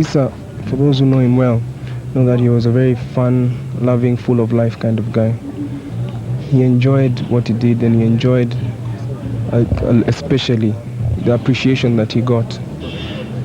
Issa, for those who know him well, know that he was a very fun, loving, full of life kind of guy. He enjoyed what he did, and he enjoyed especially the appreciation that he got.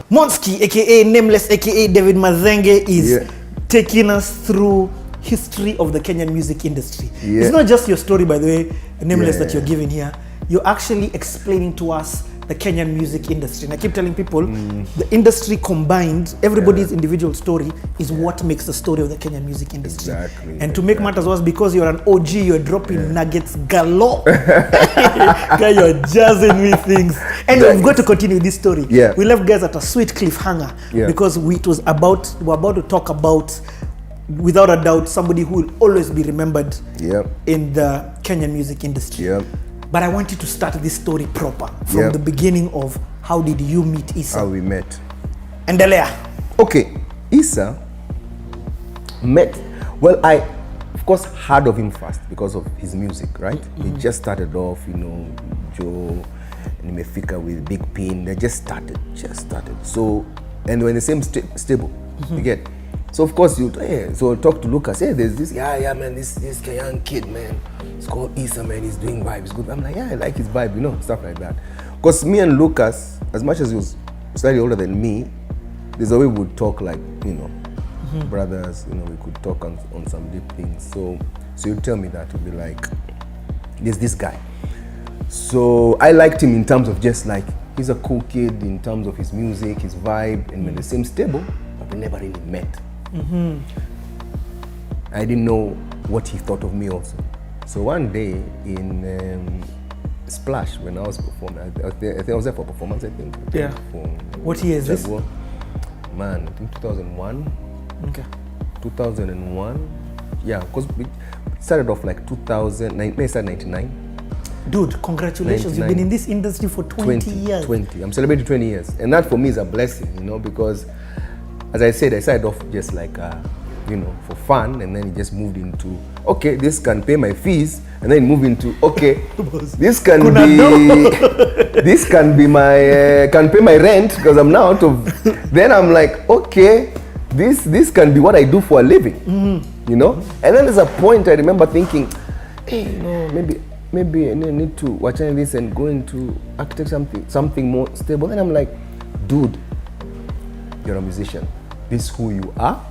Monski, aka Nameless, aka David Mathenge, is taking us through history of the Kenyan music industry. It's not just your story, by the way, Nameless, that you're giving here. You're actually explaining to us the Kenyan music industry. And I keep telling people, the industry combined, everybody's individual story is what makes the story of the Kenyan music industry. And to make matters worse, because you're an OG, you're dropping nuggets galore. Guy, you're jazzing with things. And we've got to continue this story. We left guys at a sweet cliffhanger because we're about to talk about, without a doubt, somebody who will always be remembered in the Kenyan music industry. But I want you to start this story proper, from the beginning of how did you meet Issa? How we met. Endelea. Okay, Issa met, well, I of course heard of him first because of his music, right? He just started off, you know, Joe, Nimefika with Big Pin, they just started. So, and we're in the same stable, you get. So of course so I'll talk to Lucas, there's this, man, this Kenyan kid, man, it's called Issa, man, he's doing vibes, good. I'm like, I like his vibe, you know, stuff like that. Because me and Lucas, as much as he was slightly older than me, there's a way we would talk like, you know, brothers, you know, we could talk on some deep things. So you'd tell me that, you'd be like, there's this guy. So I liked him in terms of just like, he's a cool kid in terms of his music, his vibe, and we're in the same stable, but we never really met. I didn't know what he thought of me also. So one day in Splash, when I was performing, I think I was there for performance, I think. What year is this? Man, I think 2001. Okay. 2001. Yeah, because we started off like 2009, I started 99. Dude, congratulations. 99. You've been in this industry for 20 years. 20. I'm celebrating 20 years. And that for me is a blessing, you know, because as I said, I started off just like, you know, for fun, and then it just moved into, okay, this can pay my fees, and then moved into, okay, this can be my, can pay my rent, because I'm now out of, then I'm like, okay, this can be what I do for a living, you know? And then there's a point I remember thinking, hey, you know, maybe I need to watch this and go into architecture, something more stable. And I'm like, dude, you're a musician. This is who you are.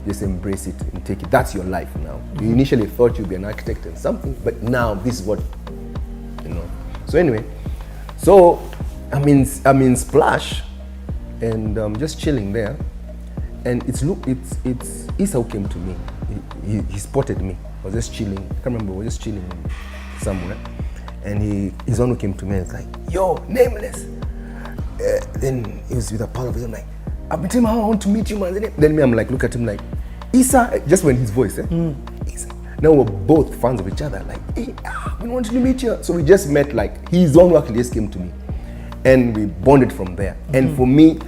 Just embrace it and take it. That's your life now. You initially thought you'd be an architect and something, but now this is what, you know. So anyway, so I'm in Splash, and just chilling there, and it's Issa who came to me. He spotted me. I was just chilling. I can't remember. We were just chilling somewhere, and he's one who came to me and was like, "Yo, Nameless." Then he was with a pal of his. I'm like, I want to meet you, man. Then me, I'm like, look at him like, Issa, just when his voice, Issa. Now we're both fans of each other, like, hey, we want to meet you. So we just met, like, he's the one who actually just came to me. And we bonded from there. And for me,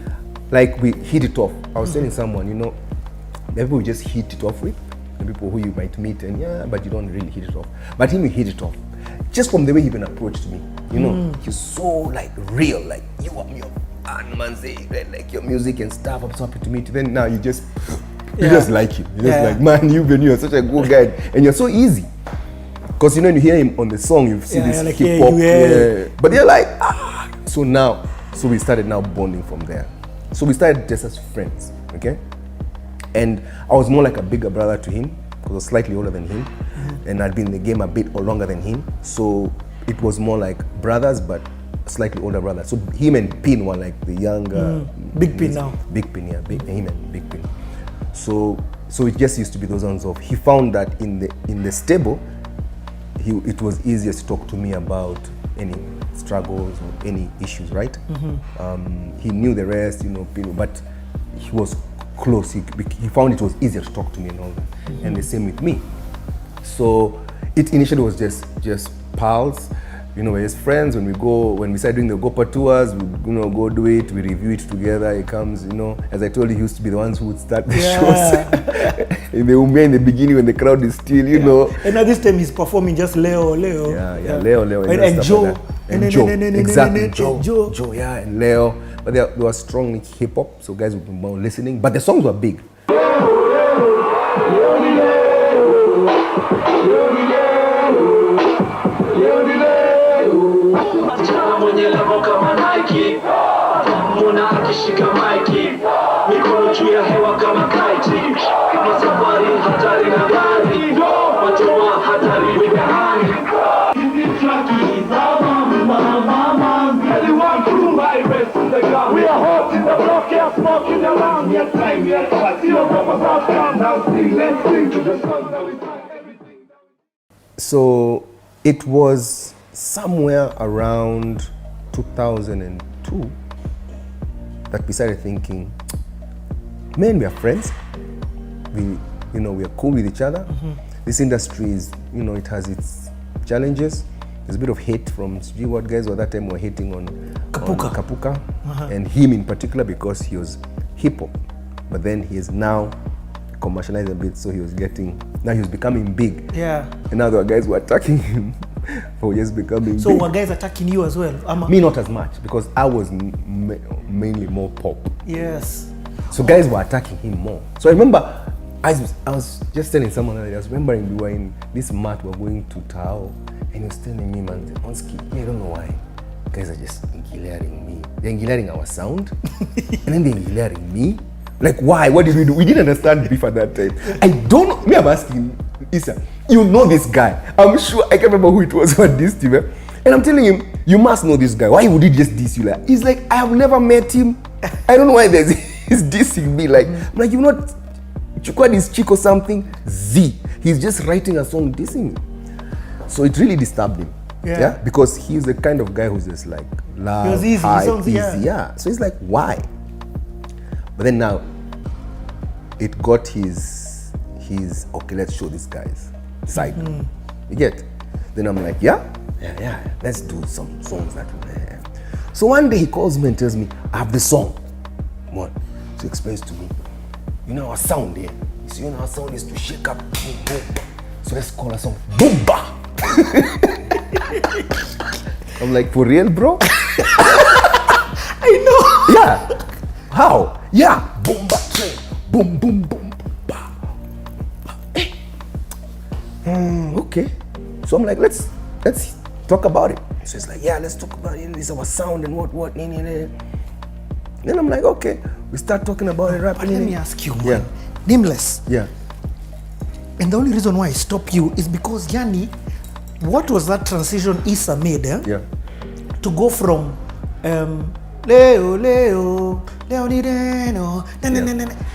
like, we hit it off. I was telling someone, you know, the people we just hit it off with, the people who you might meet, and but you don't really hit it off. But him, we hit it off. Just from the way he even approached me, you know, he's so, like, real, like, you are me. And man say, like your music and stuff, I'm so happy to meet you. Then now you just like him. You're just like, man, you're such a good guy. And you're so easy. Because you know, when you hear him on the song, you see this like, hip hop. But you're like, So we started now bonding from there. So we started just as friends, okay? And I was more like a bigger brother to him, because I was slightly older than him. And I'd been in the game a bit longer than him. So it was more like brothers, but slightly older brother. So him and Pin were like the younger. Big Pin now. Big Pin, him and Big Pin. So it just used to be those ones of, he found that in the stable, it was easier to talk to me about any struggles or any issues, right? He knew the rest, you know, Pin, but he was close. He found it was easier to talk to me and all that. And the same with me. So it initially was just pals. You know, we're just friends. When we start doing the Ogopa tours, we go do it, we review it together. He comes, you know, as I told you, he used to be the ones who would start the shows. In the beginning when the crowd is still, you know. And now this time he's performing just Leo. Leo. And Joe. Like exactly, Joe, and Leo. but they were strongly hip hop, so guys would be more listening. But the songs were big. We are hot in the block, yeah, smoking around. Yet time, yet what? You know, about calm down, sing, let's sing to the song that we find everything. So it was somewhere around 2002 that we started thinking, man, we are friends. We are cool with each other. This industry is, it has its challenges. There's a bit of hate from what guys at that time were hating on Kapuka and him in particular because he was hip hop. But then he is now commercialized a bit, so he was becoming big. Yeah. And now there were guys who were attacking him for just becoming big. So were guys attacking you as well? Me not as much because I was mainly more pop. Yes. So guys were attacking him more. So I remember I was just telling someone that I was remembering we were in this mat, we were going to Tao, and he was telling me, man, Monski, I don't know why. Guys are just engineering me. They're engineering our sound, and then they're engineering me. Like, why? What did we do? We didn't understand beef at that time. I don't know. Me, I'm asking, Issa, you know this guy. I'm sure, I can't remember who it was who had dissed him. And I'm telling him, you must know this guy. Why would he just diss you? Like, he's like, I have never met him. I don't know why he's dissing me. Like, I'm like, you've not Chukwa this chick or something? Z. He's just writing a song dissing me. So it really disturbed him. Yeah. Because he's the kind of guy who's just like loud, he was easy, high, songs, easy. yeah. So he's like, why? But then now, it got his okay, let's show this guy's side. You get? Then I'm like, yeah, let's do some songs that we have. So one day he calls me and tells me, I have the song. What? So he explains to me, our sound here. So our sound is to shake up, boom, boom. So let's call our song Boomba. I'm like, for real, bro? I know. Yeah. How? Yeah. Boomba train. Boom, boom, boom, ba. Okay. So I'm like, let's talk about it. So it's like, yeah, let's talk about it. This is our sound and what. Then I'm like, okay. We start talking about it, rapping. But let me ask you, man. Yeah. Nameless. Yeah. And the only reason why I stop you is because, Yani, what was that transition Issa made, Yeah. to go from Leo, ni Deno,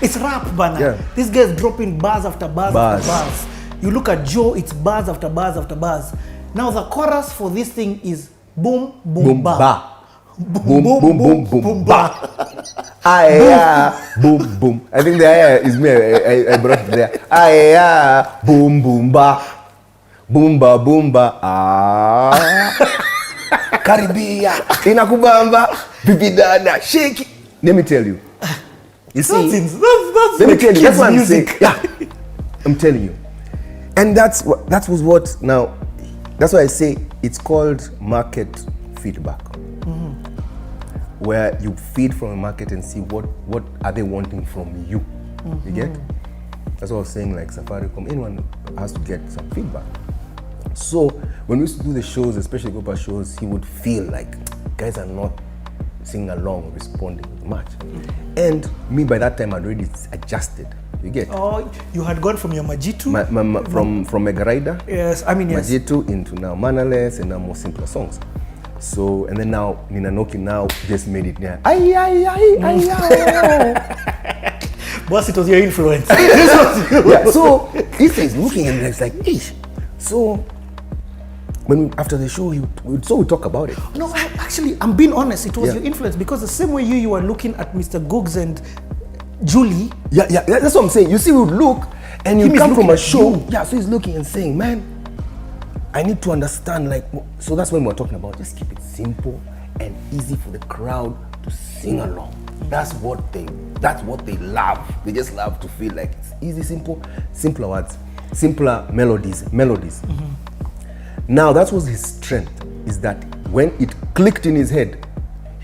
it's rap, bana. Yeah. This guy's dropping bars after bars after Bars. bars. You look at Joe, it's bars after bars after bars. Now the chorus for this thing is boom, boom, Boom, ba. ba. Boom, boom, boom, boom, ba. Aya, boom, boom. I think the aya is me. I brought it there. Aya, boom, boom, ba. Boomba, boomba, Karibia, inakubamba, bibidada, shake it. Let me tell you. You see, That's let me tell you, that's what I'm music. saying. Yeah, I'm telling you. And that was what, now, that's why I say it's called market feedback. Where you feed from a market and see what are they wanting from you. You get? That's what I was saying, like Safaricom, anyone has to get some feedback. So when we used to do the shows, especially Ogopa shows, he would feel like guys are not singing along, responding much. And me by that time I'd already adjusted. You get? Oh, you had gone from your Majitu? From Megarider. Yes, I mean, yes. Majitu into now Nameless and now more simpler songs. So, and then now Nina Noki now just made it now. Boss, it was your influence. Yeah, so Issa is looking and it's like, ish. So after the show, we talk about it. No, I'm being honest. It was Yeah. your influence because the same way you were looking at Mr. Googs and Julie. Yeah, that's what I'm saying. You see, we would look and you Him is come from looking a at show. you. Yeah, so he's looking and saying, man, I need to understand, like, so that's when we're talking about just keep it simple and easy for the crowd to sing along. That's what they love. They just love to feel like it's easy, simple, simpler words, simpler melodies. Now that was his strength, is that when it clicked in his head,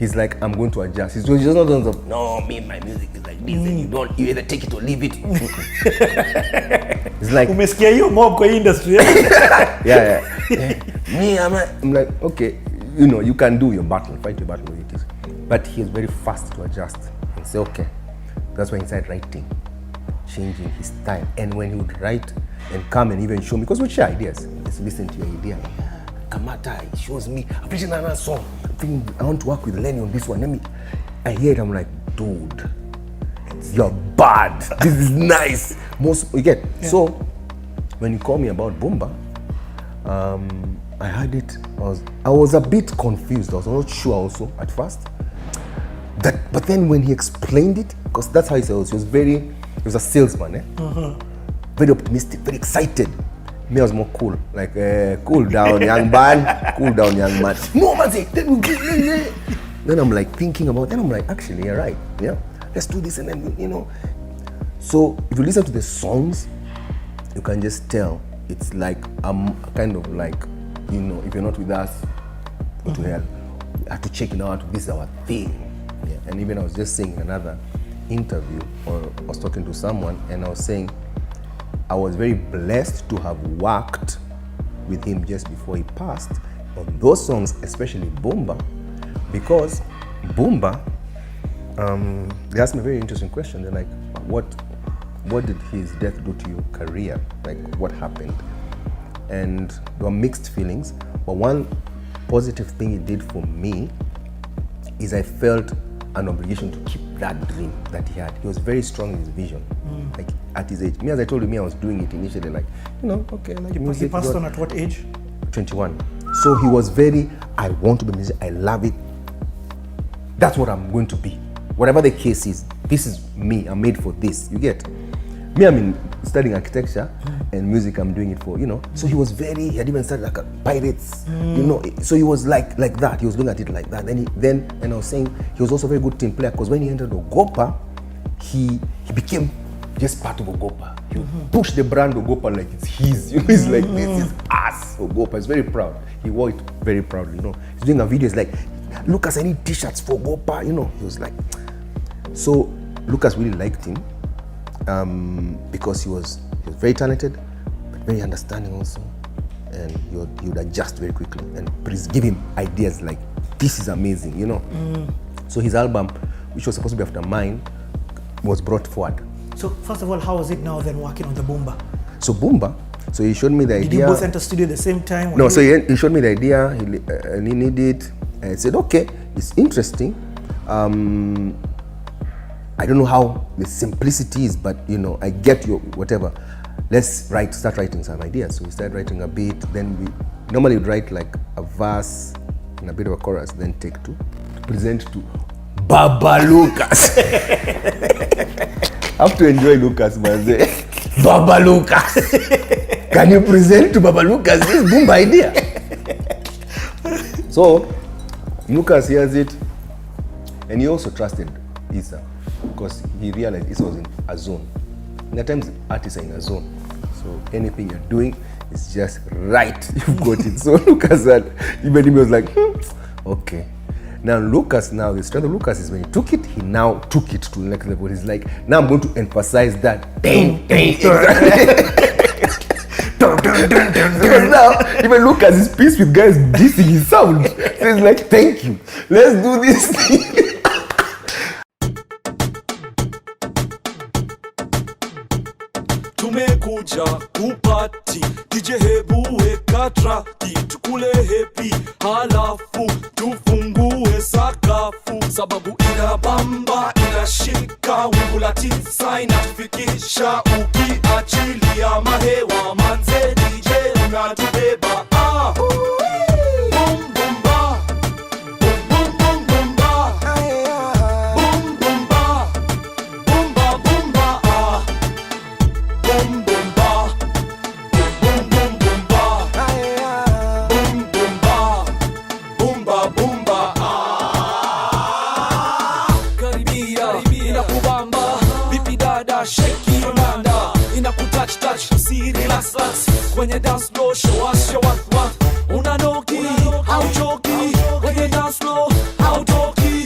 he's like, I'm going to adjust. He's just not on the, no, me, my music is like this, and you either take it or leave it. It's like, umesikia hiyo mob kwa industry. yeah. Me, I'm like, okay, you know, you can do your battle, fight your battle with it. But he's very fast to adjust and say, okay. That's why he started writing, changing his style. And when he would write and come and even show me, because we share ideas, let's listen to your idea. Kamata, he shows me, I've written another song. I want to work with Lenny on this one. I hear it, I'm like, dude, you're bad. This is nice. You get. Yeah. So when you call me about Boomba, I heard it. I was a bit confused. I was not sure also at first. But then when he explained it, because that's how he said it, he was a salesman, very optimistic, very excited. Me, I was more cool, like cool down, young man, cool down, young man. No, man, then I'm like thinking about. Then I'm like, actually, you're right. Yeah, let's do this, and then you know. So if you listen to the songs, you can just tell it's like I'm kind of like, you know, if you're not with us, go to hell. You have to check it out. This is our thing. Yeah. And even I was just saying in another interview, or I was talking to someone, and I was saying I was very blessed to have worked with him just before he passed on those songs, especially Boomba, because Boomba, they asked me a very interesting question. They're like, what did his death do to your career? Like, what happened? And there were mixed feelings, but one positive thing it did for me is I felt an obligation to keep that dream that he had. He was very strong in his vision, like at his age. Me, as I told you, I was doing it initially, like, you know, okay, like music. He passed on at what age? 21. So he was very, I want to be a musician, I love it. That's what I'm going to be. Whatever the case is, this is me, I'm made for this, you get? Me, I'm studying architecture and music, I'm doing it for, you know. So he was very, he had even started like a Pirates, you know. So he was like that, he was looking at it like that. And I was saying, he was also a very good team player, because when he entered Ogopa, he became just part of Ogopa. He pushed the brand Ogopa like it's his, you know. He's like, this is us, Ogopa. He's very proud. He wore it very proudly, you know. He's doing a video, it's like, Lucas, I need t-shirts for Ogopa, you know. He was like, so Lucas really liked him. Because he was very talented, but very understanding also, and he would adjust very quickly and please give him ideas like, this is amazing, you know. So his album, which was supposed to be after mine, was brought forward. So first of all, how was it now then working on the Boomba? So Boomba, so he showed me the idea. Did you both enter studio at the same time? No, so he showed me the idea, and he needed it, and I said, okay, it's interesting. I don't know how the simplicity is, but you know, I get your whatever. Let's start writing some ideas. So we started writing a bit. Then we normally would write like a verse and a bit of a chorus, then take two to present to Baba Lucas. I have to enjoy Lucas, man. Baba Lucas. Can you present to Baba Lucas this Boomba idea? So Lucas hears it, and he also trusted Issa, because he realized it was in a zone. And at times artists are in a zone, so anything you're doing is just right. You've got it. So Lucas had, even he was like, okay. Now Lucas, now the strength of Lucas is when he took it, he now took it to the next level. He's like, now I'm going to emphasize that. Because now even Lucas is pissed with guys dissing his sound. So he's like, thank you, let's do this thing. Tumekuja kupati DJ hebu weka traki tukule happy halafu tufungue sakafu sababu inabamba inashika wingu la tisa inatufikisha ukiachilia mahewa manze DJ unatubeba kwenye dance floor, show us your what. Unanoki, hauchoki, kwenye dance floor, hautoki.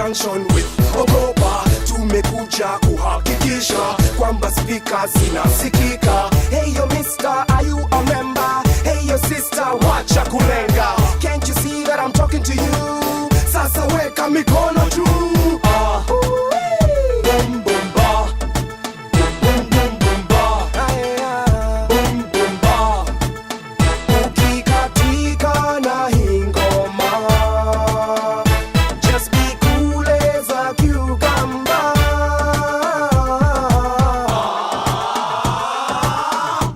conjunction with Ogopa tumekuja kuhakikisha kwamba speakers zinasikika. Hey yo mister, are you a member? Hey yo sister, wacha kulenga. Can't you see that I'm talking to you? Sasa weka mikono juu. Boom boom ba. Boom boom boom ba. Boom boom ba. Ukikatika na hii ngoma, just be cool as a cucumber.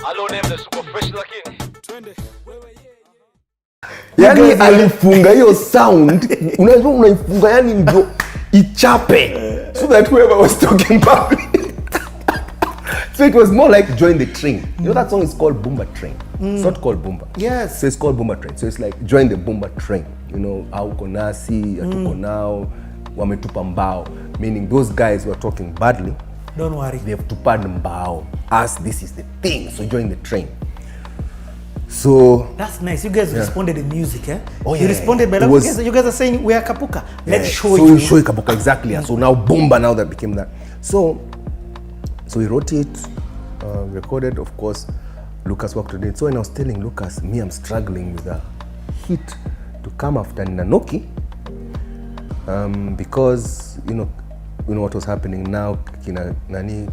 Hello Nameless, uko fresh lakini. Twende. Yani alifunga hiyo sound, unaifunga yani ndio ichape, so that whoever was talking about it. So it was more like join the train. You know that song is called Boomba Train. It's not called Boomba. Yes. So it's called Boomba Train. So it's like join the Boomba Train. You know, hauko nasi, hatuko nao, wametupa mbao. Meaning those guys were talking badly. Don't worry. They have tupa mbao. As this is the thing. So join the train. So That's nice. You guys responded in music, eh? Oh, You yeah. responded by you guys are saying we are Kapuka. Let's show so you. Show you Kapuka, exactly. So now Boomba, now that became that. So we wrote it, recorded, of course. Lucas worked on it. So when I was telling Lucas, me, I'm struggling with a hit to come after Nanoki, because you know what was happening now. Kina Nani,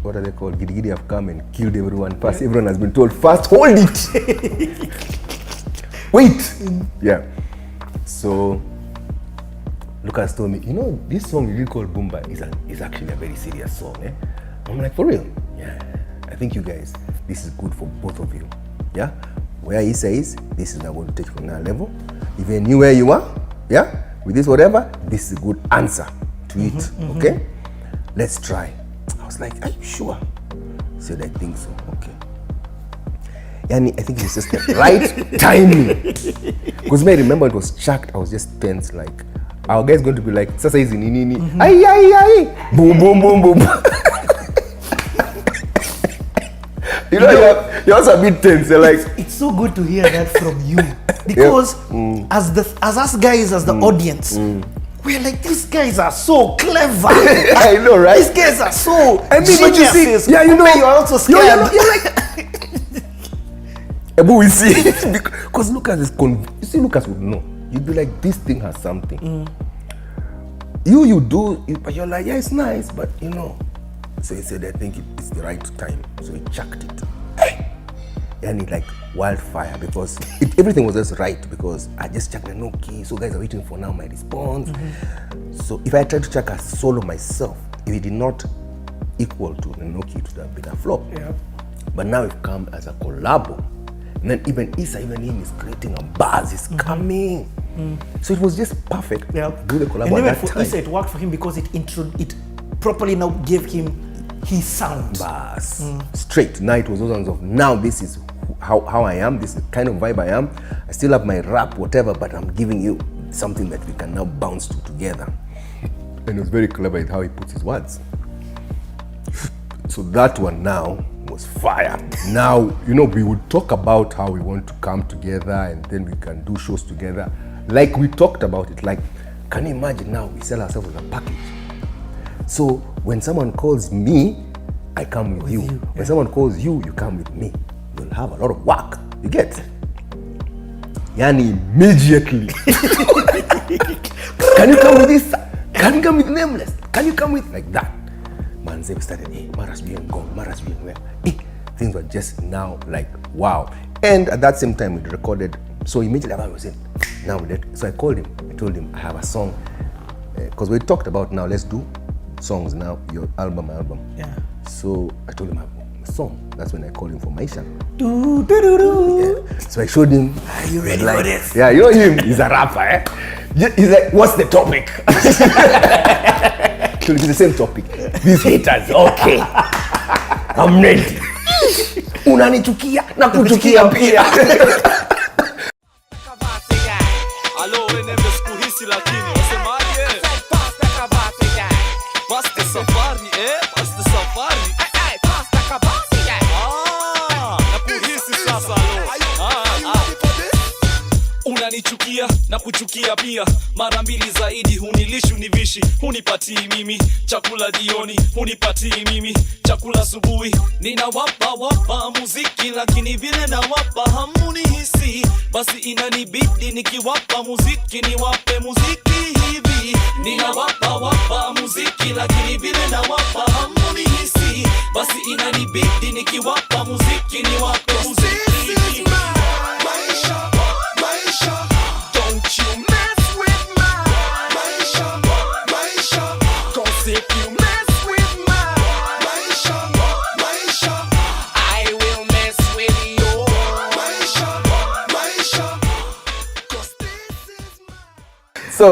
what are they called? Gidi Gidi have come and killed everyone. First, everyone has been told, first hold it. Wait. Yeah. So Lucas told me, you know, this song you did called Boomba is actually a very serious song. Eh? I'm like, for real? Yeah. I think you guys, this is good for both of you. Yeah. Where he says, this is now going to take you from another level. If you knew where you are, yeah, with this whatever, this is a good answer to it. Okay. Let's try. I was like, are you sure? He said, I think so. Okay. And I think it was just the right timing. Because I remember it was chucked. I was just tense. Like, our guy's going to be like, Sasa is in nini. Ay, ay, ay. Boom, boom, boom, boom. You know, you're also a bit tense. You're like, It's so good to hear that from you. Because as us guys, as the audience, we're like, these guys are so clever. I know, right? These guys are so But you geniuses. see, yeah, you know, You're also scared. You're like, but we see, because Lucas is you see, Lucas would know. You'd be like, this thing has something. You do, but you're like, yeah, it's nice, but you know. So he said, I think it's the right time. So he chucked it. And it like wildfire, because everything was just right, because I just chucked the Noki. So guys are waiting for now my response. So if I tried to chuck a solo myself, if it did not equal to the Noki, it would have been a flop. Yeah. But now it's come as a collabo. And then even Issa, even him is creating a buzz, is coming. So it was just perfect. Yeah. Do the collabo And at even that for time. Issa, it worked for him because it properly now gave him his sound. Buzz. Straight. Now it was those ones of, now this is how I am, this is the kind of vibe I am. I still have my rap, whatever, but I'm giving you something that we can now bounce to together. And it was very clever in how he puts his words. So that one now was fire. Now, you know, we would talk about how we want to come together and then we can do shows together. Like we talked about it, like, can you imagine now we sell ourselves as a package? So when someone calls me, I come with you. When someone calls you, you come with me. You'll have a lot of work. You get? Yani immediately. Can you come with this? Can you come with Nameless? Can you come with like that? Manze started, Maras being gone, Maras being where? Things were just now like wow. And at that same time we recorded. So immediately I was in. Now so I called him. I told him I have a song. Because we talked about now, let's do songs now, your album. Yeah. So I told him I have a song. That's when I called him for Maisha. Do, do, do, do. Yeah. So I showed him. Are you ready for this? Yeah, you know him, he's a rapper, eh? He's like, what's the topic? So it's the same topic. These haters, okay. I'm ready. Unanichukia na kuchukia pia. Alo, Nameless kuhisi lakini wasemaje? Basta safari, basta safari. Na kuhisi sasa alo. unanichukia na kuchukia pia mara mbili zaidi. Hunilishi univishi, hunipatii mimi chakula jioni, hunipatii mimi chakula asubuhi. Ninawapa muziki lakini vile nawapa hamunihisi, basi inanibidi nikiwapa muziki niwape muziki hivi. Ninawapa muziki lakini vile nawapa hamunihisi, basi inanibidi nikiwapa muziki niwape muziki hivi. Don't you mess with my Maisha, 'cause if you mess with my Maisha, I will mess with your Maisha, 'cause this is my. So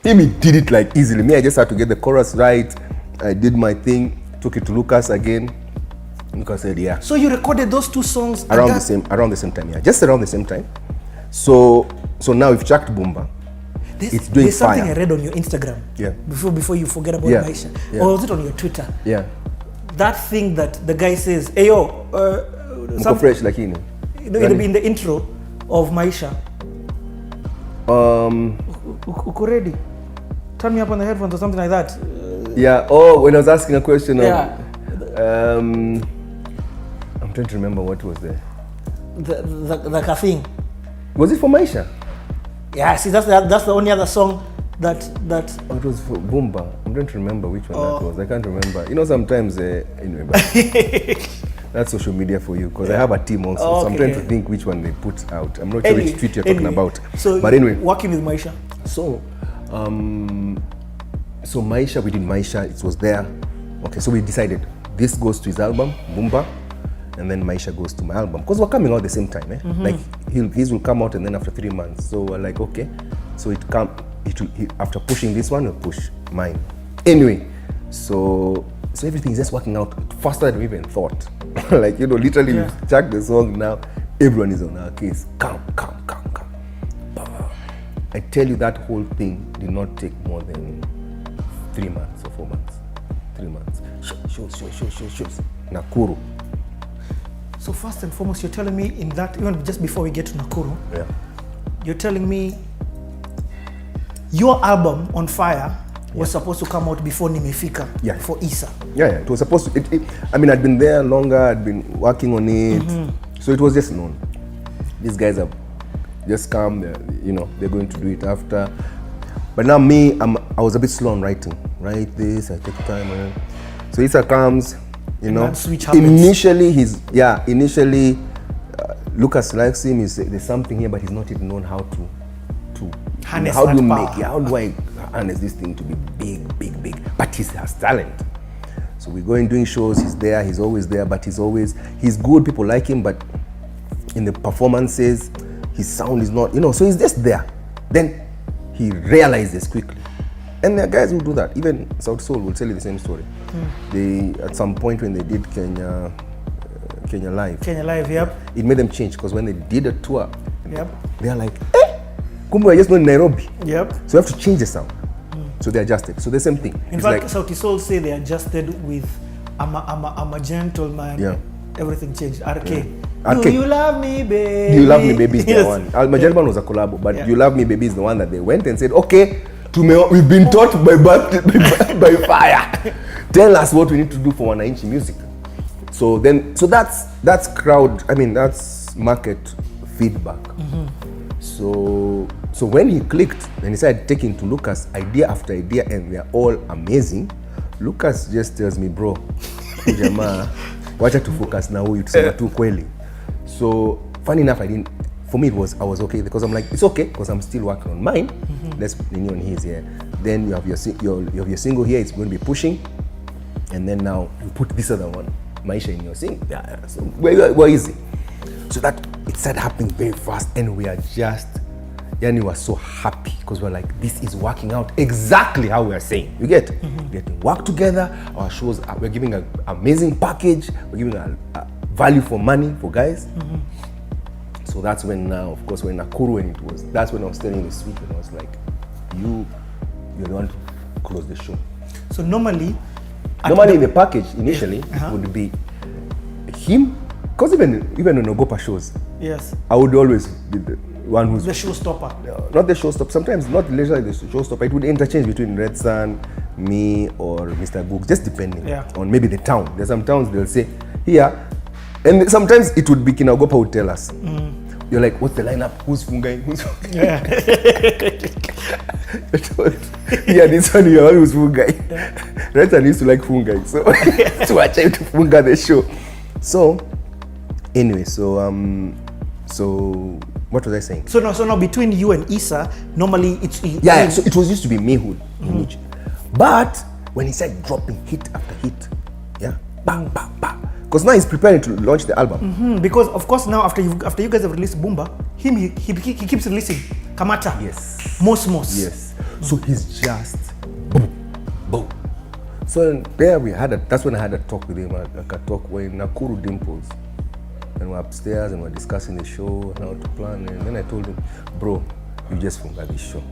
he did it like easily. Me, I just had to get the chorus right. I did my thing, took it to Lucas again. Lucas said, yeah. So you recorded those two songs Around the same time, yeah. Just around the same time. So now we've checked Boomba. It's doing there's something fire. I read on your Instagram. Yeah. Before you forget about Yeah. Maisha. Yeah. Or was it on your Twitter? Yeah. That thing that the guy says, hey yo, Mko fresh lakini. It'll be in the intro of Maisha. Uko ready? Turn me up on the headphones or something like that. Yeah. Oh, when I was asking a question. Yeah. I'm trying to remember what was there. The thing. Was it for Maisha? Yeah, see that's the only other song that Oh, it was for Boomba. I'm trying to remember which one that was. I can't remember. You know, sometimes anyway, but that's social media for you because I have a team also. So I'm trying to think which one they put out. I'm not sure which tweet you're talking about. So but anyway, working with Maisha. So Maisha, we did Maisha. It was there. Okay, so we decided this goes to his album Boomba, and then Maisha goes to my album because we're coming out at the same time. Like his will come out and then after 3 months. So we're like, okay, so after pushing this one, we'll push mine. Anyway, so everything is just working out faster than we even thought. Like, you know, literally you check the song now, everyone is on our case. Come. I tell you, that whole thing did not take more than 3 months or 4 months. 3 months. Shows. Nakuru. So first and foremost, you're telling me in that, even just before we get to Nakuru, you're telling me your album On Fire was supposed to come out before Nimefika for Isa. Yeah, it was supposed to. I mean, I'd been there longer, I'd been working on it, so it was just known. These guys have just come, they're going to do it after. But now me, I was a bit slow on writing. Write this, I take time. So Isa comes, initially Lucas likes him. There's something here, but he's not even known how to harness how do you power. make, how do I harness this thing to be big? But he has talent. So we go in doing shows, he's there, he's always there, but he's good, people like him, but in the performances, his sound is not, so he's just there. Then he realizes quickly. And there are guys who do that. Even South Soul will tell you the same story. They, at some point when they did Kenya Live, it made them change, because when they did a tour, they're like, kumbe we're just not in Nairobi. So we have to change the sound. So they adjusted. So the same thing. In fact, Sauti Sol say they adjusted with I'm a gentleman. Everything changed. RK. Do you love me, baby? Do you love me, baby is the one. My gentleman was a collab, but Do You Love Me, Baby is the one that they went and said, okay, we've been taught by fire. Tell us what we need to do for Wananchi music. So that's crowd. I mean, that's market feedback. So when he clicked and he started taking to Lucas idea after idea, and they're all amazing, Lucas just tells me, bro, jamaa, wacha to focus na huyu tusema tu kweli. So funny enough, I was okay, because I'm like, it's okay, because I'm still working on mine. Let's lean on his here. Then you have your single here, it's going to be pushing, and then now you put this other one, Maisha, in your single. So we're easy. So that it started happening very fast, and we are just, we were so happy, because we're like, this is working out exactly how we are saying. You get? We have to work together. Our shows, we're giving an amazing package. We're giving a value for money for guys. So that's when now, of course, when Nakuru, that's when I was telling the sweet, and I was like, you're the one to close the show. So normally the package initially would be him, because even on Ogopa shows, yes, I would always be one who's the showstopper. Not the showstopper. Sometimes not literally the showstopper. It would interchange between Red Sun, me, or Mr. Googs, just depending on maybe the town. There's some towns they'll say here, and sometimes it would be Kina Ogopa would tell us. You're like, what's the lineup? Who's fungai? Who's fungai? Yeah, this one you're always fungai. Red Sun used to like fungai, so I tried to funga the show. So anyway, so what was I saying? So now between you and Issa, normally it's so it was used to be Mehud, but when he started dropping hit after hit, bang bang bang, because now he's preparing to launch the album. Because of course now after you guys have released Boomba, he keeps releasing Kamata. Yes. Mos. Yes. So he's just boom, boom. So there that's when I had a talk with him. Like a talk when Nakuru Dimples. And we're upstairs and we're discussing the show and how to plan. And then I told him, bro, you just funga this show.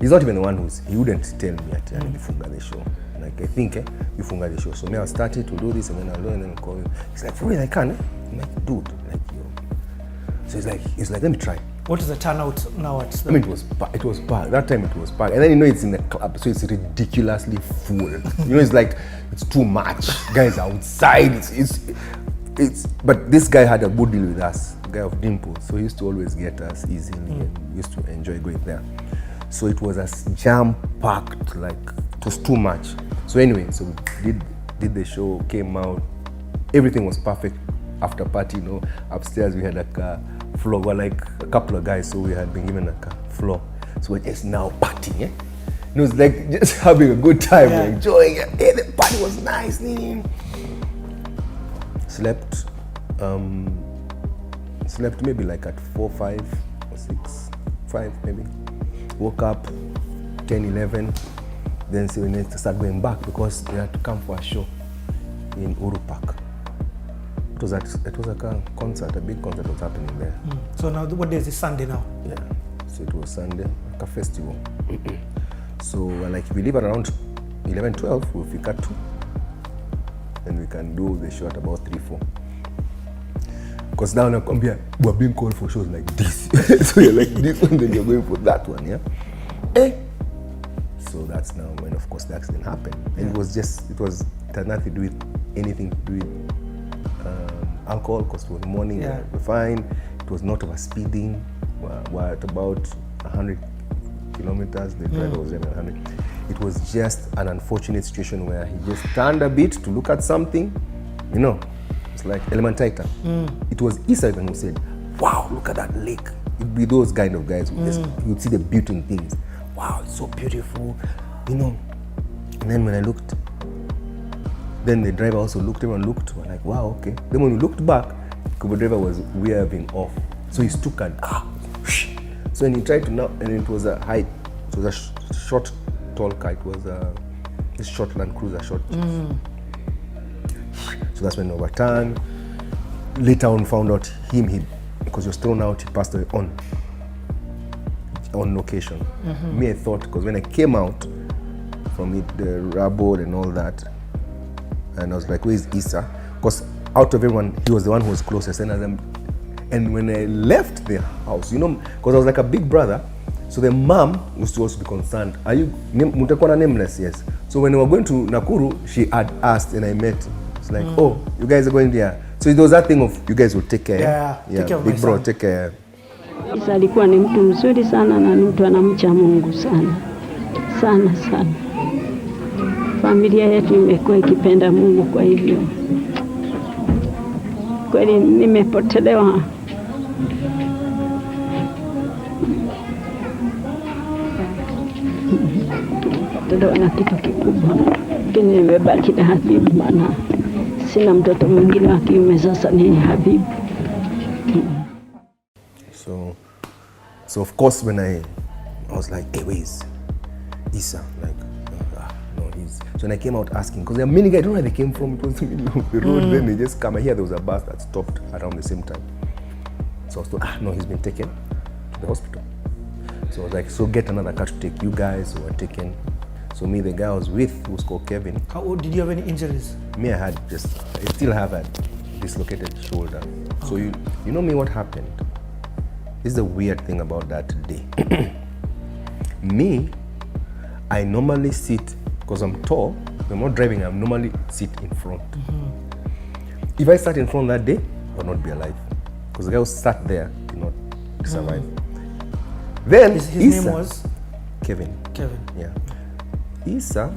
He's not even the one he wouldn't tell me at you funga the show. Like, I think you funga the show. So me, I'll start it to do this and then I'll do it and then I'll call you. He's like, for real, I can. I'm like, dude, like, yo. So he's like, let me try. What is the turnout now at the... I mean, it was packed. That time it was packed. And then it's in the club, so it's ridiculously full. It's like, it's too much. Guys outside, but this guy had a good deal with us, the guy of Dimples, so he used to always get us easily and we used to enjoy going there. So it was as jam-packed, like it was too much. So anyway, so we did the show, came out, everything was perfect. After party, upstairs we had like a floor, we're like a couple of guys, so we had been given like a floor. So we're just now partying, It was like just having a good time, enjoying it. Hey, the party was nice, Slept maybe like at 4, 5 or 6, 5 maybe. Woke up 10, 11. Then we need to start going back because we had to come for a show in Uru Park. It was like a concert, a big concert was happening there. So now what day is it? Sunday now? Yeah. So it was Sunday, like a festival. So like if we leave at around 11, 12, we'll pick at 2. And we can do the show at about 3, 4. Because now we're being called for shows like this. So you're like this one, then you're going for that one, So that's now when, of course, the accident happened. And it had nothing to do with anything to do with alcohol, because it was morning, we're fine. It was not over speeding. We're at about 100 kilometers. The driver was at 100. It was just an unfortunate situation where he just turned a bit to look at something, It's like Elementaita. It was Issa even who said, wow, look at that lake. It'd be those kind of guys who you'd see the beauty in things. Wow, it's so beautiful, And then when I looked, then the driver also looked, everyone looked, we're like, wow, okay. Then when we looked back, the driver was weaving off. So he took so when he tried to and it was a height, it was a short, tall car. It was a short Land Cruiser, short. So that's when he overturned. Later on, found out because he was thrown out, he passed away on location. Me, I thought, because when I came out from it, the rubble and all that, and I was like, where's Issa? Because out of everyone, he was the one who was closest. And when I left the house, because I was like a big brother, so the mom was to also be concerned. Are you Nameless? Yes. So when we were going to Nakuru, she had asked, and I met. It's like, oh, you guys are going there. So there was that thing of you guys will take care. Take care of big bro, take care. Issa alikuwa ni mtu mzuri sana na mtu anamcha Mungu sana. Sana sana. Familia yetu imekuwa ikipenda Mungu, kwa hivyo kweli nimepotelewa. Nimepotelewa na kitu kikubwa. Lakini nimebaki na Habibu, maana sina mtoto mwingine wa kiume, sasa ni Habibu. So of course when I was like, hey, where's Issa? Like, no, he's... So when I came out asking, because there are many guys, I don't know where they came from, it was in the middle of the road, then they just come. I hear there was a bus that stopped around the same time. So I was told, no, he's been taken to the hospital. So I was like, so get another car to take you guys who were taken. So me, the guy I was with, who was called Kevin. How old? Did you have any injuries? Me, I still have a dislocated shoulder. So you know me, what happened? this is the weird thing about that day. Me, I normally sit, because I'm tall, when I'm not driving, I normally sit in front. If I sat in front that day, I would not be alive. Because the guy who sat there did not survive. Then His Issa, name was? Kevin. Kevin. Yeah. Issa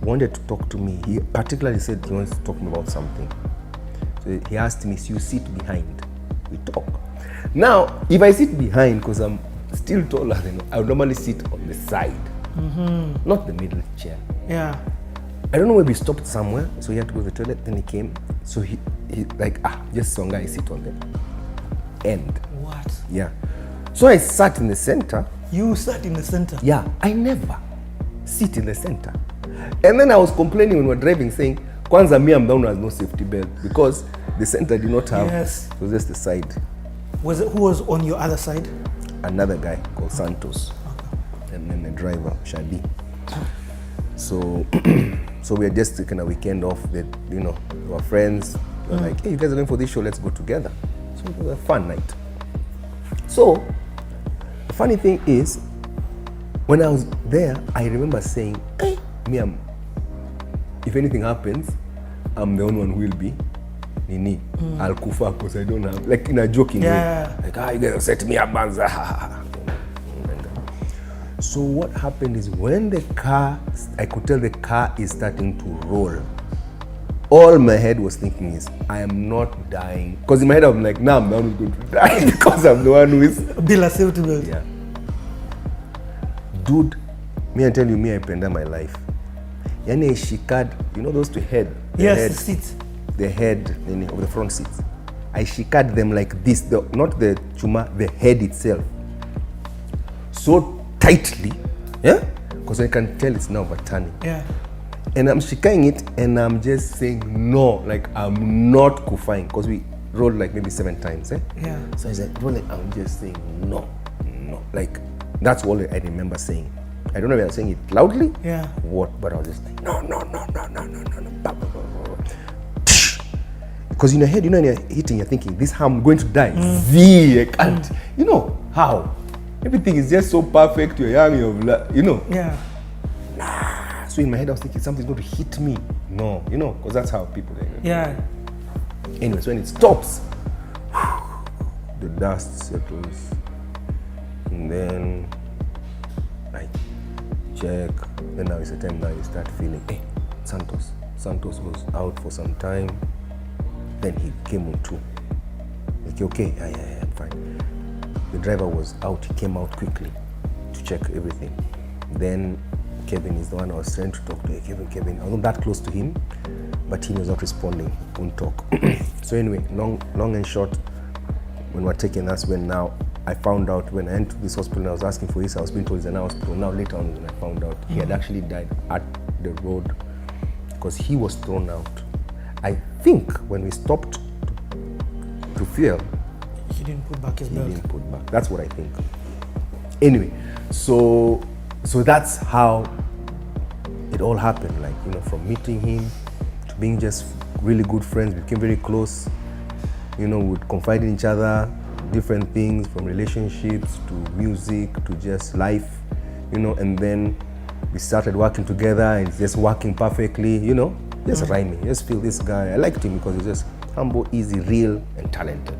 wanted to talk to me. He particularly said he wants to talk to me about something. So he asked me, so you sit behind, we talk. Now, if I sit behind, because I'm still taller than him, I would normally sit on the side, not the middle chair. Yeah. I don't know where we stopped somewhere, so he had to go to the toilet, then he came. So he like, just some guy sit on the end. What? Yeah. So I sat in the center. You sat in the center? Yeah, I never sit in the center. And then I was complaining when we were driving, saying, Kwanza me, I'm down has no safety belt, because the center did not have, it was just the side. Who was on your other side? Another guy called Santos. And then the driver, Shadi. So so we had just taken a weekend off. That, we were friends. We were like, hey, you guys are going for this show, let's go together. So it was a fun night. So the funny thing is, when I was there, I remember saying, hey, me, if anything happens, I'm the only one who will be Nini. I'll kufa because I don't have, like in a joking way. Like, you guys set me up, banza. So what happened is, when the car, I could tell the car is starting to roll, all my head was thinking is, I am not dying. Because in my head I'm like, nah, I'm the one who's going to die because I'm the one who is... Bill a safety belt. Yeah. Dude, I tell you, I penda my life. Yani shikad, those two head? The seats. The head of the front seats. I shikad them like this, not the chuma, the head itself. So tightly, yeah? Because I can tell it's now overturning. Yeah. And I'm shikaing it, and I'm just saying no, like I'm not kufine, because we rolled like maybe 7 times, eh? Yeah. So I said, I'm just saying no. Like, that's all I remember saying. I don't know if I was saying it loudly, but I was just like, no. Because in your head, when you're hitting, you're thinking, this how I'm going to die. I can't. How? Everything is just so perfect. You're young, Yeah. So in my head, I was thinking something's going to hit me. No, because that's how people are. Yeah. Anyway, so when it stops, the dust settles. And then I check. Then now it's a time now you start feeling, hey, Santos was out for some time. Then he came on too. Like, okay, yeah, I'm fine. The driver was out, he came out quickly to check everything. Then Kevin is the one I was trying to talk to. Kevin, I wasn't that close to him, but he was not responding, wouldn't talk. So anyway, long and short, when we were taking, that's when now I found out, when I entered this hospital and I was asking for this, I was being told it's an hospital. Now later on when I found out, he had actually died at the road because he was thrown out. I think when we stopped to fuel, he didn't put back his belt. He didn't put back. That's what I think. Anyway, so that's how it all happened. Like, from meeting him to being just really good friends, we became very close. We'd confide in each other, different things, from relationships to music to just life, and then we started working together and it's just working perfectly, just rhyming. Just feel this guy. I liked him because he's just humble, easy, real, and talented.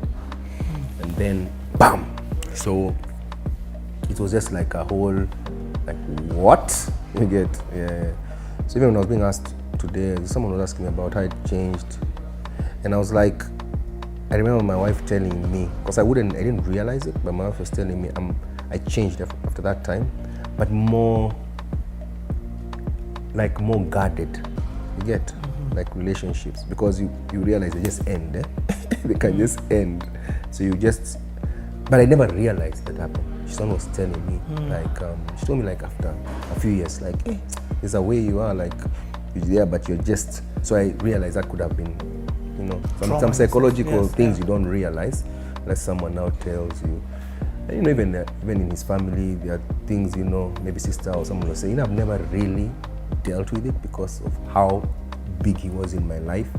And then, bam! So it was just like a whole, like, what? You get? Yeah. So even when I was being asked today, someone was asking me about how it changed. And I was like, I remember my wife telling me, because I didn't realize it, but my wife was telling me I changed after that time, but more guarded. You get? Like relationships, because you realize they just end. They can just end. So you just, but I never realized that happened. Someone was telling me, she told me like after a few years, like, hey, there's a way you are, like, you're there, but you're just, so I realized that could have been, some psychological things you don't realize, unless someone now tells you. And, even in his family, there are things, maybe sister or someone will say, I've never really dealt with it because of how big he was in my life.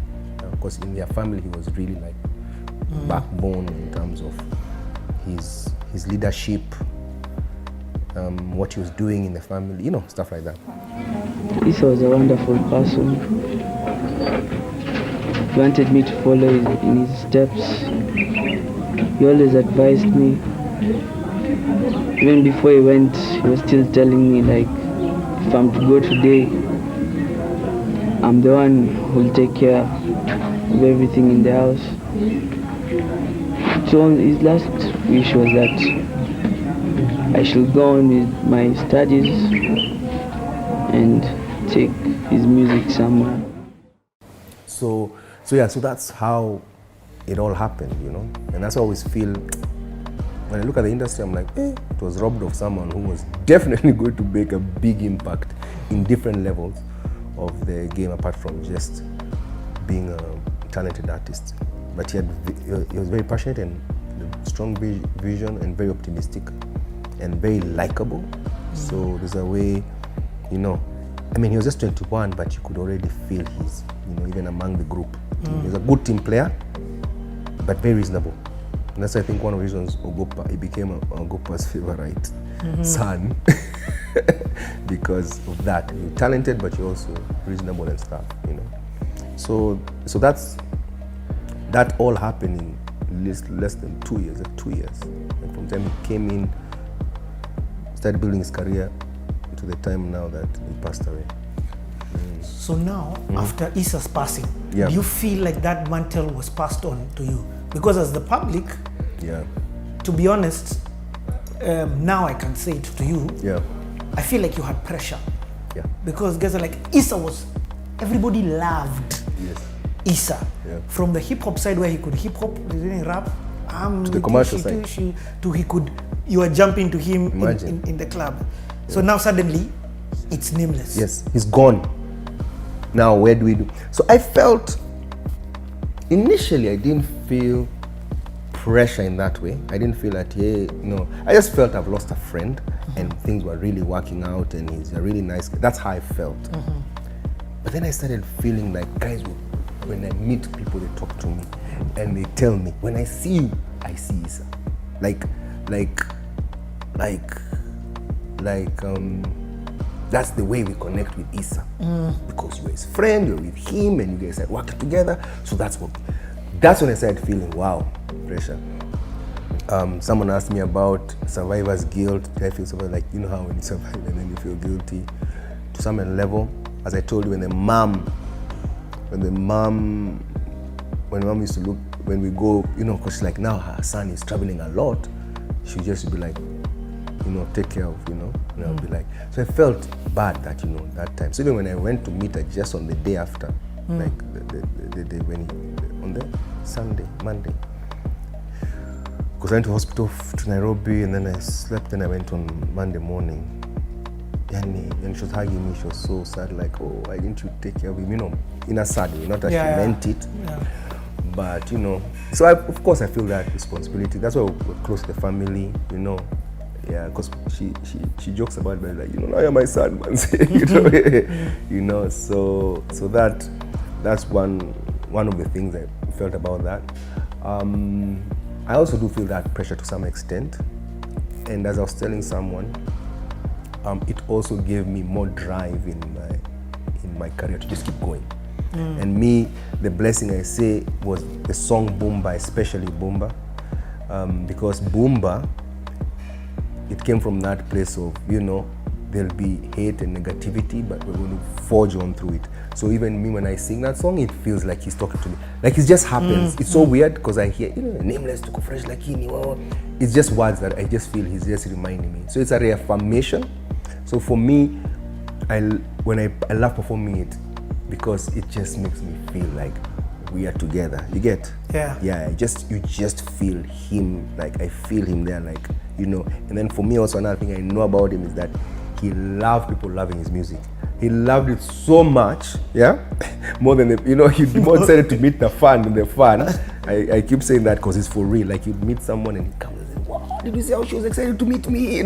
Because in their family, he was really like backbone in terms of his leadership, what he was doing in the family, you know, stuff like that. Issa was a wonderful person. He wanted me to follow in his steps. He always advised me. Even before he went, he was still telling me, like, if I'm to go today, I'm the one who will take care of everything in the house. So his last wish was that I should go on with my studies and take his music somewhere. So that's how it all happened, you know. And that's why I always feel, when I look at the industry, I'm like, it was robbed of someone who was definitely going to make a big impact in different levels of the game, apart from just being a talented artist. But he was very passionate and strong vision and very optimistic and very likable. So there's a way, you know, I mean, he was just 21, but you could already feel his, you know, even among the group. He was a good team player, but very reasonable. And that's, I think, one of the reasons Ogopa, he became Ogopa's favorite son. Because of that. You're talented, but you're also reasonable and stuff, you know. So that all happened in less than 2 years, like 2 years. And from the time he came in, started building his career, to the time now that he passed away. So now, after Issa's passing, do you feel like that mantle was passed on to you? Because as the public, to be honest, now I can say it to you, I feel like you had pressure. Because guys are like, Issa was, everybody loved Issa. From the hip hop side where he could hip hop, didn't rap, to the commercial side. You were jumping to him in the club. So now suddenly, it's Nameless. Yes, he's gone. Now where do we do? So I felt, initially I didn't feel pressure in that way. I didn't feel that, I just felt I've lost a friend and things were really working out and he's a really nice guy. That's how I felt. But then I started feeling like, guys, when I meet people, they talk to me and they tell me, when I see you, I see Issa. That's the way we connect with Issa. Because you're his friend, you're with him, and you guys are working together. So that's when I started feeling, wow, pressure. Someone asked me about survivor's guilt. Did I feel survivor? Like, you know how when you survive and then you feel guilty to some level. As I told you, when mom used to look, when we go, because she's like, now her son is traveling a lot, she just be like, take care of, and I'll be like, so I felt bad that, that time. So even when I went to meet her just on the day after, like the day on the Sunday, Monday, because I went to hospital to Nairobi and then I slept and I went on Monday morning. And she was hugging me, she was so sad, like, oh, why didn't you take care of him? In a sad way, not that she meant it. But, so of course I feel that responsibility. That's why we're close to the family, because she jokes about it, but like, now you're my son, man. So that's one of the things I felt about that. I also do feel that pressure to some extent. And as I was telling someone, it also gave me more drive in my career to just keep going. And me, the blessing I say was the song Boomba, especially Boomba, because Boomba, it came from that place of, there'll be hate and negativity, but we're going to forge on through it. So even me, when I sing that song, it feels like he's talking to me. Like it just happens. It's so weird because I hear, Nameless, tuko fresh lakini, it's just words that I just feel he's just reminding me. So it's a reaffirmation. So for me, I love performing it because it just makes me feel like we are together. You get? Yeah. You just feel him. Like I feel him there. Like And then for me also another thing I know about him is that he loved people loving his music. He loved it so much, more than he'd be more excited to meet the fan than the fan. I keep saying that because it's for real. Like you'd meet someone and he comes and says, wow, did you see how she was excited to meet me?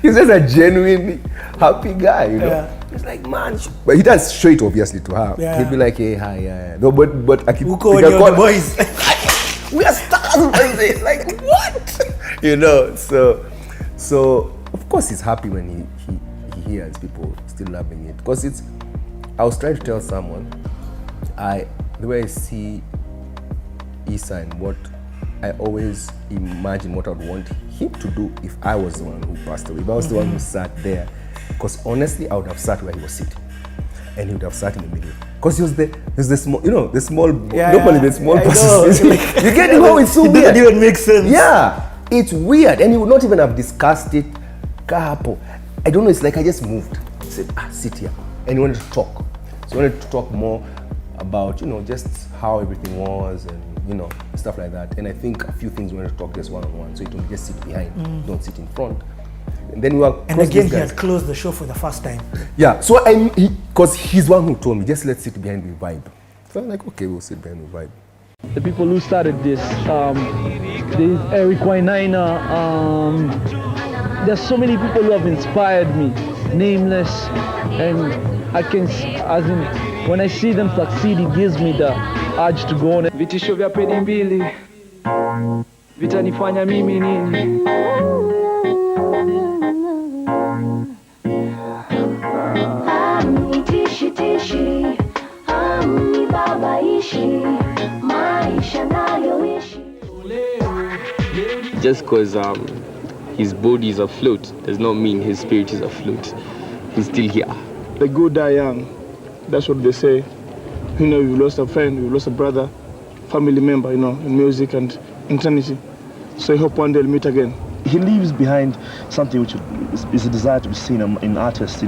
He's just a genuine happy guy, He's like, man, but he does show it obviously to her. He'd be like, hey, hi, No, but I keep the boys. We are stuck. Like, what? You know, so of course he's happy when he hears people still loving it. Because I was trying to tell someone, the way I see Isa and what I always imagine what I would want him to do if I was the one who passed away, if I was the one who sat there. Because honestly, I would have sat where he was sitting, and he would have sat in the middle. Because there's the small, the small, normally the small passes. You get it? How it's so weird. It doesn't even make sense. Yeah, it's weird, and he would not even have discussed it. Kapo, I don't know. It's like I just moved. He said, sit here, and he wanted to talk. So he wanted to talk more about, just how everything was and, stuff like that. And I think a few things we wanted to talk just one-on-one. So you don't just sit behind, don't sit in front. And then we were And again, he has closed the show for the first time. Yeah, so because he's one who told me, just let's sit behind the vibe. So I'm like, okay, we'll sit behind the vibe. The people who started this, there's Eric Wainaina, there's so many people who have inspired me. Nameless, and I can, when I see them succeed, it gives me the urge to go on. Vitisho vya peni mbili vitanifanya mimi nini? Just because his body is afloat does not mean his spirit is afloat. He's still here. The good die young. That's what they say. We've lost a friend, we've lost a brother, family member, in music and eternity. So I hope one day we'll meet again. He leaves behind something which is a desire to be seen in artists, the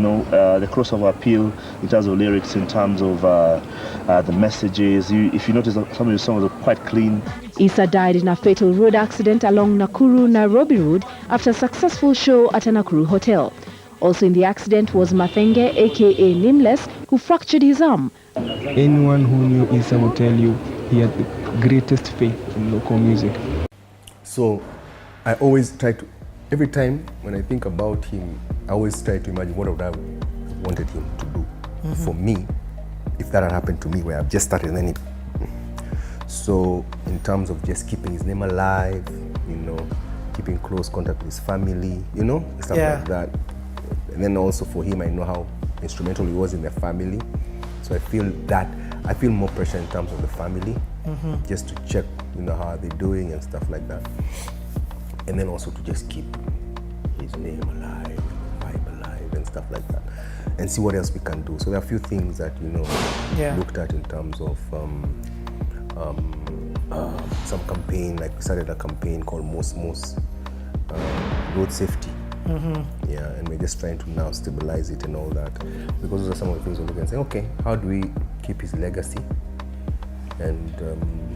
crossover appeal in terms of lyrics, in terms of the messages. If you notice, some of the songs are quite clean. Isa died in a fatal road accident along Nakuru-Nairobi Road after a successful show at a Nakuru hotel. Also in the accident was Mathenge, aka Nameless, who fractured his arm. Anyone who knew Isa would tell you he had the greatest faith in local music. So I always try to, every time when I think about him, I always try to imagine what would I wanted him to do for me, if that had happened to me where I've just started. And then so in terms of just keeping his name alive, keeping close contact with his family, stuff like that. And then also for him, I know how instrumental he was in the family. So I feel more pressure in terms of the family, just to check, how they're doing and stuff like that. And then also to just keep his name alive, vibe alive and stuff like that. And see what else we can do. So there are a few things that, looked at in terms of some campaign, like we started a campaign called Most Road Safety. Yeah, and we're just trying to now stabilize it and all that. Because those are some of the things we're looking and saying, okay, how do we keep his legacy? And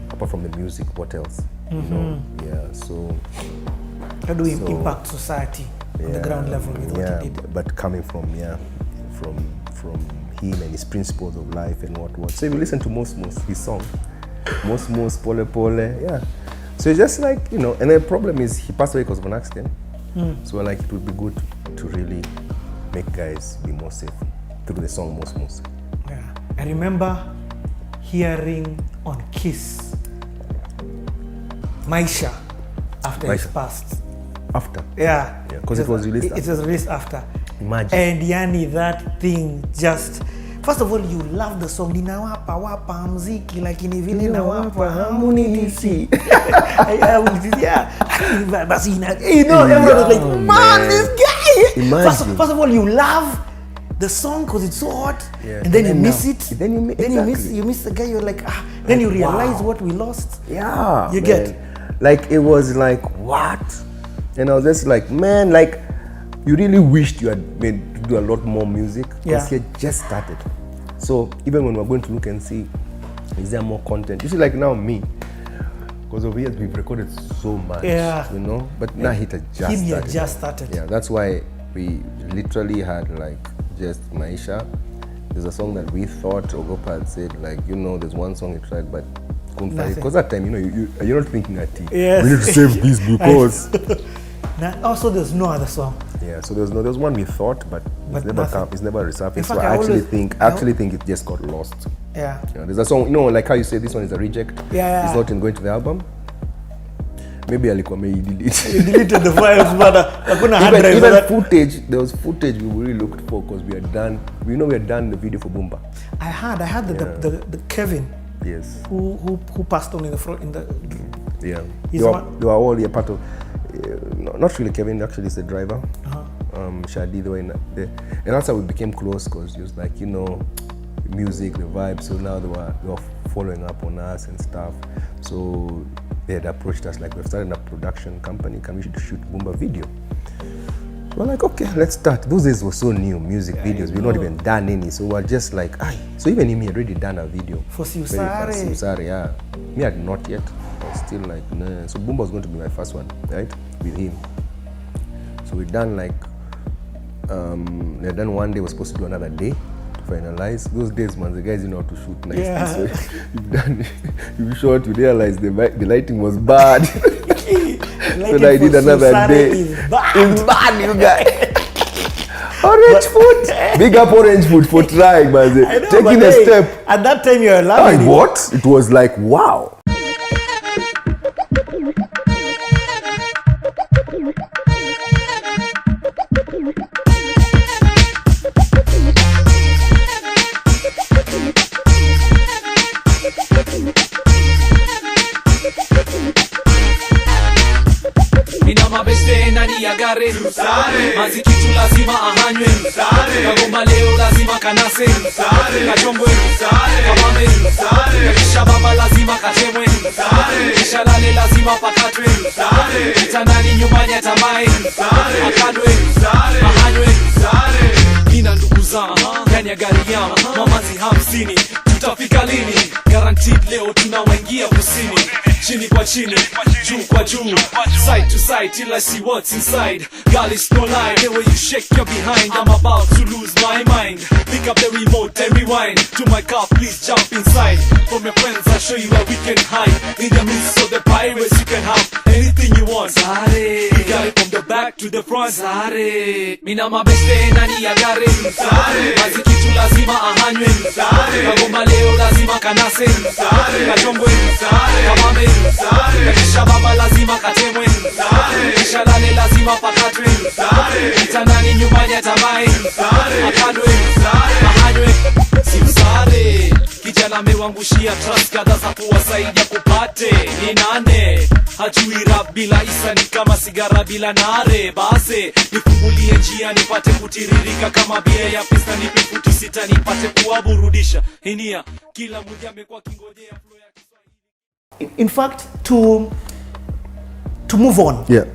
apart from the music, what else? Yeah, so... How do we impact society on the ground level with what he did? But coming from from him and his principles of life and what. So if you listen to Most, his song, Most, Pole Pole, yeah. So it's just like, and the problem is he passed away because of an accident. So it would be good to really make guys be more safe through the song Most. Yeah. I remember hearing on Kiss Maisha after he passed. After? Yeah. Because it was released after. It was released after. Imagine. And Yani, that thing just... First of all, you love the song. Ninawapa wapa mziki lakini vile nawapa hamunisi. Yeah. Everyone was like, man, this guy. Imagine. First of all, you love the song because it's so hot, and then you miss it. Then you miss the guy. You're like, Then you realize what we lost. Yeah. You get. Like it was like, what? And I was just like, man, like you really wished you had made to do a lot more music because he had just started. So even when we're going to look and see, is there more content? You see, like now me, because over years we've recorded so much, but now he had just started. Yeah, that's why we literally had like just Maisha. There's a song that we thought Ogopa had said, like, there's one song he tried, but couldn't find it. Because that time, you're not thinking at it. Yes. We need to save this because... Also, there's no other song. Yeah, so there's one we thought, but it's never resurfaced. So I actually think it just got lost. Yeah. There's a song, like how you say this one is a reject. Yeah. It's not in going to the album. maybe alikuwa delete. You deleted the files, but hakuna hard drive. Even footage, there was footage we really looked for because we had done the video for Boomba. I had the Kevin. Yes. Who passed on in the front in the. Yeah. They were all part of. Not really Kevin. Actually, it's the driver. Shadi, they were in there, and also we became close because he was like, music, the vibe. So now they were following up on us and stuff. So they had approached us like, we've started a production company. Can we shoot Boomba video? So we're like, okay, let's start. Those days were so new, music videos. We've not even done any. So we're just like, so even me had already done a video. For Siusare. Yeah. Me had not yet. I was still like, nah. So Boomba was going to be my first one, right? With him. So we done like, we had done one day, was supposed to do another day to finalize. Those days, man, the guys know how to shoot nicely. Yeah. So you shot, you realize the lighting was bad. So I did another day. It's bad, you guys. Orange food. Big up Orange Food for trying, man. Taking a step. At that time, you were laughing. What? It was like, wow. Agare mazi kitu lazima ahanywe kagomba leo lazima kanase kachongwe kamame kisha baba lazima katemwe kisha lale lazima pakatwe kitandani nyumbani atamae akadwe ahanywe ina ndugu zangu ndani ya gari yangu mamazi 50 tutafika lini guaranteed leo tunawaingia kusini chini kwa chini juu kwa juu side to side till I see what's inside girl it's no lie the way you shake your behind I'm about to lose my mind pick up the remote and rewind to my car please jump inside from your friends I'll show you where we can hide in the midst of the pirates you can have anything you want Sare we got it from the back to the front Sare mina mabeste nani ya gare Sare mazi kitu lazima ahanywe Sare kagomba leo lazima kanase Sare kachongwe Sare kamame Sare kisha baba lazima katemwe Sare kisha lale lazima pakatwe Sare kitandani nyumbani atamae Sare akadwe Sare ahanywe Simsare kijana amewangushia trust kadha za kuwasaidia kupate ni nane hajui rap bila isa ni kama sigara bila nare base nifungulie njia nipate kutiririka kama bia ya pista nipe futi sita nipate kuwaburudisha hinia kila mmoja amekuwa kingojea flow ya Kiswahili. In fact, to move on. Yeah.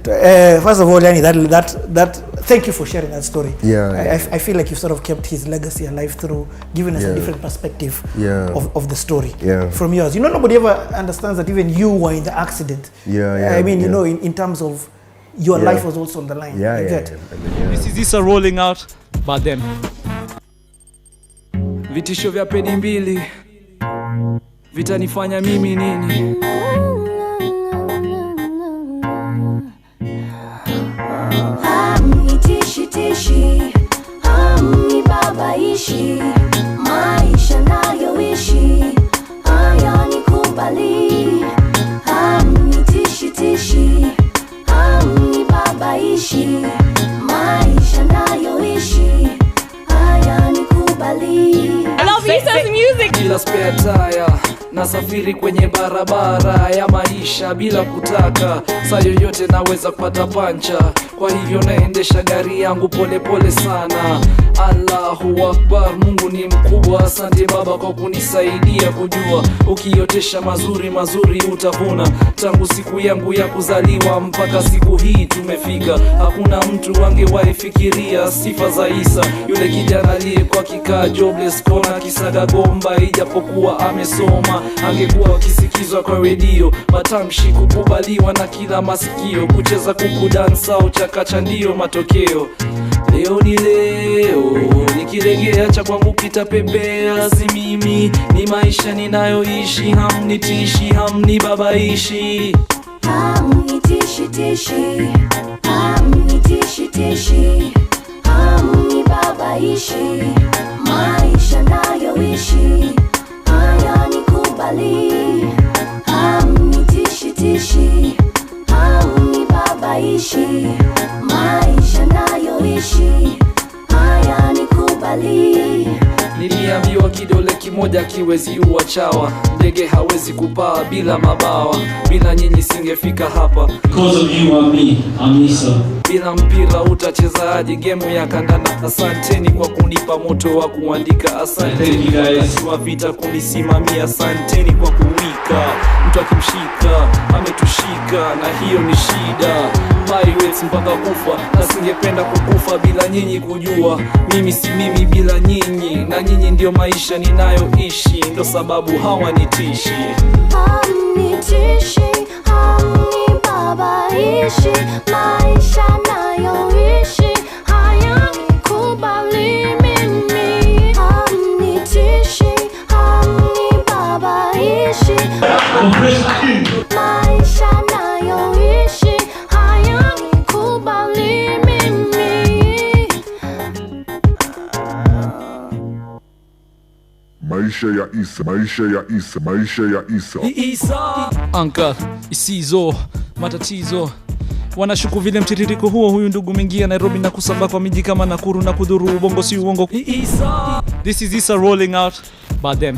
First of all, Yani, that thank you for sharing that story. Yeah. I feel like you sort of kept his legacy alive through giving us a different perspective of the story from yours. Nobody ever understands that even you were in the accident. I mean, in terms of your life was also on the line. This is Issa rolling out, but them. Vitisho vya peni mbili vitanifanya mimi nini? Tishi hamni babaishi maisha nayoishi haya nikubali hamni tishi hamni babaishi maisha nayoishi haya nikubali I love Issa's music. Bila spare tire nasafiri kwenye barabara ya maisha bila kutaka saa yoyote naweza kupata pancha kwa hivyo naendesha gari yangu pole pole sana Allahu Akbar Mungu ni mkubwa asante baba kwa kunisaidia kujua ukiotesha mazuri utavuna tangu siku yangu ya kuzaliwa mpaka siku hii tumefika hakuna mtu angewahi fikiria sifa za Issa yule kijana aliyekuwa kikaa jobless kona kisaga gomba ijapokuwa amesoma angekuwa akisikizwa kwa redio matamshi kukubaliwa na kila masikio kucheza kuku dansa au chakacha ndio matokeo leo ni leo nikilegea cha kwangu kitapepea si mimi ni maisha ninayoishi hamnitishi hamni babaishi hamnitishi hamnitishi hamni babaishi maisha nayoishi haya nikubali hamnitishi kimoja kiwezi uwa chawa, ndege hawezi kupaa bila mabawa, bila nyinyi singefika hapa. Because of you and me, MPESA. Bila mpira utachezaje game ya kandanda? Asanteni kwa kunipa moto wa kuandika, asanteni wakati wa vita kunisimamia, asanteni kwa kuwika. Mtu akimshika ametushika, na hiyo ni shida. Pirates mpaka kufa, na singependa kukufa bila nyinyi kujua mimi si mimi bila nyinyi, na nyinyi ndio maisha ninayoishi, ndo sababu hawanitishi. Hamnitishi, hamnibabaishi, maisha nayoishi hayanikubali mimi. Hamnitishi, hamnibabaishi, maisha nayoishi hayanikubali mimi. Maisha ya Isa, maisha ya Isa, maisha ya Isa. Isa Uncle isizo matatizo wanashuku vile mtiririko huo. Huyu ndugu mengia Nairobi na kusamba kwa miji kama Nakuru na kudhuru ubongo si uongo. Isa. This is Isa rolling out by them.